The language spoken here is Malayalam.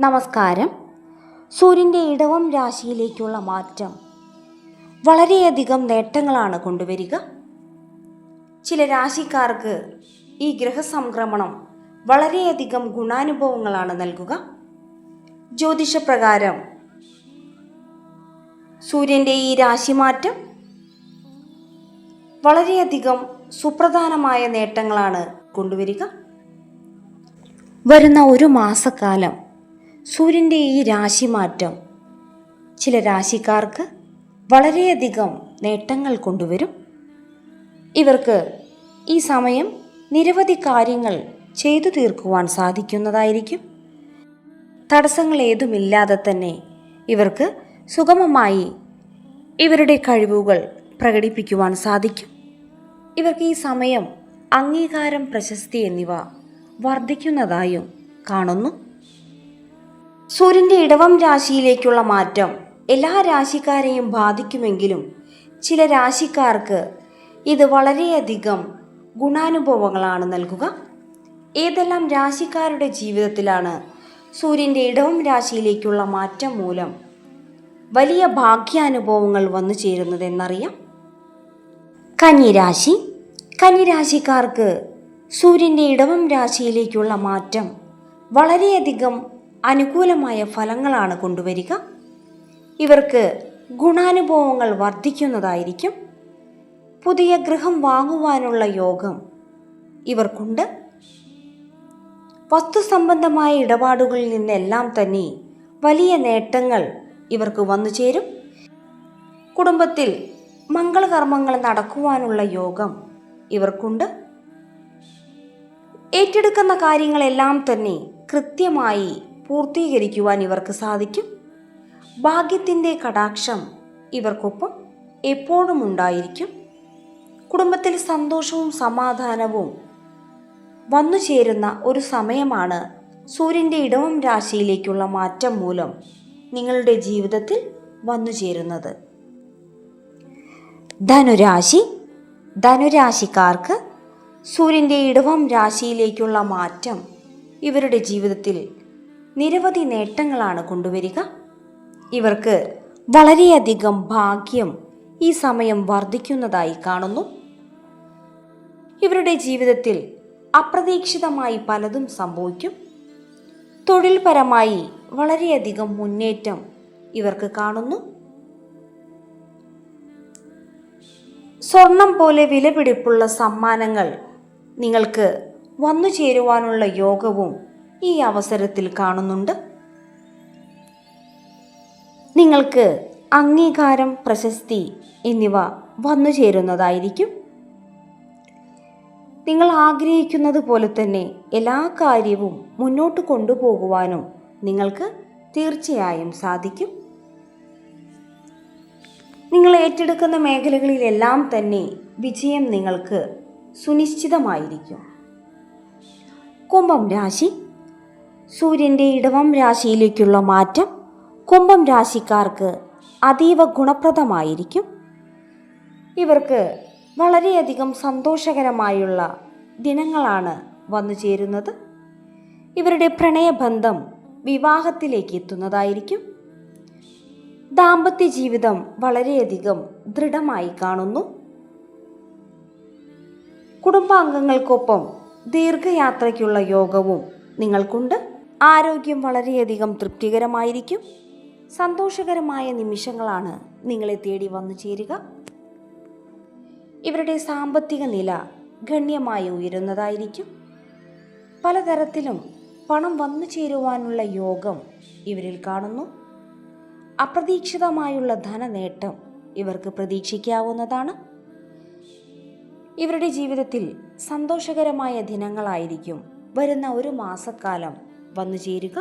നമസ്കാരം. സൂര്യൻ്റെ ഇടവം രാശിയിലേക്കുള്ള മാറ്റം വളരെയധികം നേട്ടങ്ങളാണ് കൊണ്ടുവരിക. ചില രാശിക്കാർക്ക് ഈ ഗ്രഹസംക്രമണം വളരെയധികം ഗുണാനുഭവങ്ങളാണ് നൽകുക. ജ്യോതിഷപ്രകാരം സൂര്യൻ്റെ ഈ രാശിമാറ്റം വളരെയധികം സുപ്രധാനമായ നേട്ടങ്ങളാണ് കൊണ്ടുവരിക. വരുന്ന ഒരു മാസക്കാലം സൂര്യൻ്റെ ഈ രാശിമാറ്റം ചില രാശിക്കാർക്ക് വളരെയധികം നേട്ടങ്ങൾ കൊണ്ടുവരും. ഇവർക്ക് ഈ സമയം നിരവധി കാര്യങ്ങൾ ചെയ്തു തീർക്കുവാൻ സാധിക്കുന്നതായിരിക്കും. തടസ്സങ്ങൾ ഏതുമില്ലാതെ തന്നെ ഇവർക്ക് സുഗമമായി ഇവരുടെ കഴിവുകൾ പ്രകടിപ്പിക്കുവാൻ സാധിക്കും. ഇവർക്ക് ഈ സമയം അംഗീകാരം, പ്രശസ്തി എന്നിവ വർദ്ധിക്കുന്നതായും കാണുന്നു. സൂര്യൻ്റെ ഇടവം രാശിയിലേക്കുള്ള മാറ്റം എല്ലാ രാശിക്കാരെയും ബാധിക്കുമെങ്കിലും ചില രാശിക്കാർക്ക് ഇത് വളരെയധികം ഗുണാനുഭവങ്ങളാണ് നൽകുക. ഏതെല്ലാം രാശിക്കാരുടെ ജീവിതത്തിലാണ് സൂര്യൻ്റെ ഇടവം രാശിയിലേക്കുള്ള മാറ്റം മൂലം വലിയ ഭാഗ്യാനുഭവങ്ങൾ വന്നു ചേരുന്നതെന്നറിയാം. കന്നിരാശി. കന്നിരാശിക്കാർക്ക് സൂര്യൻ്റെ ഇടവം രാശിയിലേക്കുള്ള മാറ്റം വളരെയധികം അനുകൂലമായ ഫലങ്ങളാണ് കൊണ്ടുവരിക. ഇവർക്ക് ഗുണാനുഭവങ്ങൾ വർദ്ധിക്കുന്നതായിരിക്കും. പുതിയ ഗൃഹം വാങ്ങുവാനുള്ള യോഗം ഇവർക്കുണ്ട്. വസ്തു സംബന്ധമായ ഇടപാടുകളിൽ നിന്നെല്ലാം തന്നെ വലിയ നേട്ടങ്ങൾ ഇവർക്ക് വന്നു ചേരും. കുടുംബത്തിൽ മംഗളകർമ്മങ്ങൾ നടക്കുവാനുള്ള യോഗം ഇവർക്കുണ്ട്. ഏറ്റെടുക്കുന്ന കാര്യങ്ങളെല്ലാം തന്നെ കൃത്യമായി പൂർത്തീകരിക്കുവാൻ ഇവർക്ക് സാധിക്കും. ഭാഗ്യത്തിൻ്റെ കടാക്ഷം ഇവർക്കൊപ്പം എപ്പോഴും ഉണ്ടായിരിക്കും. കുടുംബത്തിൽ സന്തോഷവും സമാധാനവും വന്നു ചേരുന്ന ഒരു സമയമാണ് സൂര്യൻ്റെ ഇടവം രാശിയിലേക്കുള്ള മാറ്റം മൂലം നിങ്ങളുടെ ജീവിതത്തിൽ വന്നു ചേരുന്നത്. ധനുരാശി. ധനുരാശിക്കാർക്ക് സൂര്യൻ്റെ ഇടവം രാശിയിലേക്കുള്ള മാറ്റം ഇവരുടെ ജീവിതത്തിൽ നിരവധി നേട്ടങ്ങളാണ് കൊണ്ടുവരിക. ഇവർക്ക് വളരെയധികം ഭാഗ്യം ഈ സമയം വർദ്ധിക്കുന്നതായി കാണുന്നു. ഇവരുടെ ജീവിതത്തിൽ അപ്രതീക്ഷിതമായി പലതും സംഭവിക്കും. തൊഴിൽപരമായി വളരെയധികം മുന്നേറ്റം ഇവർക്ക് കാണുന്നു. സ്വർണം പോലെ വിലപിടിപ്പുള്ള സമ്മാനങ്ങൾ നിങ്ങൾക്ക് വന്നു ചേരുവാനുള്ള യോഗവും ഈ അവസരത്തിൽ കാണുന്നുണ്ട്. നിങ്ങൾക്ക് അംഗീകാരം, പ്രശസ്തി എന്നിവ വന്നു ചേരുന്നതായിരിക്കും. നിങ്ങൾ ആഗ്രഹിക്കുന്നത് പോലെ തന്നെ എല്ലാ കാര്യവും മുന്നോട്ട് കൊണ്ടുപോകുവാനും നിങ്ങൾക്ക് തീർച്ചയായും സാധിക്കും. നിങ്ങൾ ഏറ്റെടുക്കുന്ന മേഖലകളിലെല്ലാം തന്നെ വിജയം നിങ്ങൾക്ക് സുനിശ്ചിതമായിരിക്കും. കുംഭം രാശി. സൂര്യൻ്റെ ഇടവം രാശിയിലേക്കുള്ള മാറ്റം കുംഭം രാശിക്കാർക്ക് അതീവ ഗുണപ്രദമായിരിക്കും. ഇവർക്ക് വളരെയധികം സന്തോഷകരമായുള്ള ദിനങ്ങളാണ് വന്നു ചേരുന്നത്. ഇവരുടെ പ്രണയബന്ധം വിവാഹത്തിലേക്ക് എത്തുന്നതായിരിക്കും. ദാമ്പത്യ ജീവിതം വളരെയധികം ദൃഢമായി കാണുന്നു. കുടുംബാംഗങ്ങൾക്കൊപ്പം ദീർഘയാത്രയ്ക്കുള്ള യോഗവും നിങ്ങൾക്കുണ്ട്. ആരോഗ്യം വളരെയധികം തൃപ്തികരമായിരിക്കും. സന്തോഷകരമായ നിമിഷങ്ങളാണ് നിങ്ങളെ തേടി വന്നു ചേരുക. ഇവരുടെ സാമ്പത്തിക നില ഗണ്യമായി ഉയരുന്നതായിരിക്കും. പലതരത്തിലും പണം വന്നു ചേരുവാനുള്ള യോഗം ഇവരിൽ കാണുന്നു. അപ്രതീക്ഷിതമായുള്ള ധനനേട്ടം ഇവർക്ക് പ്രതീക്ഷിക്കാവുന്നതാണ്. ഇവരുടെ ജീവിതത്തിൽ സന്തോഷകരമായ ദിനങ്ങളായിരിക്കും വരുന്ന ഒരു മാസക്കാലം വന്നു ചേരുക.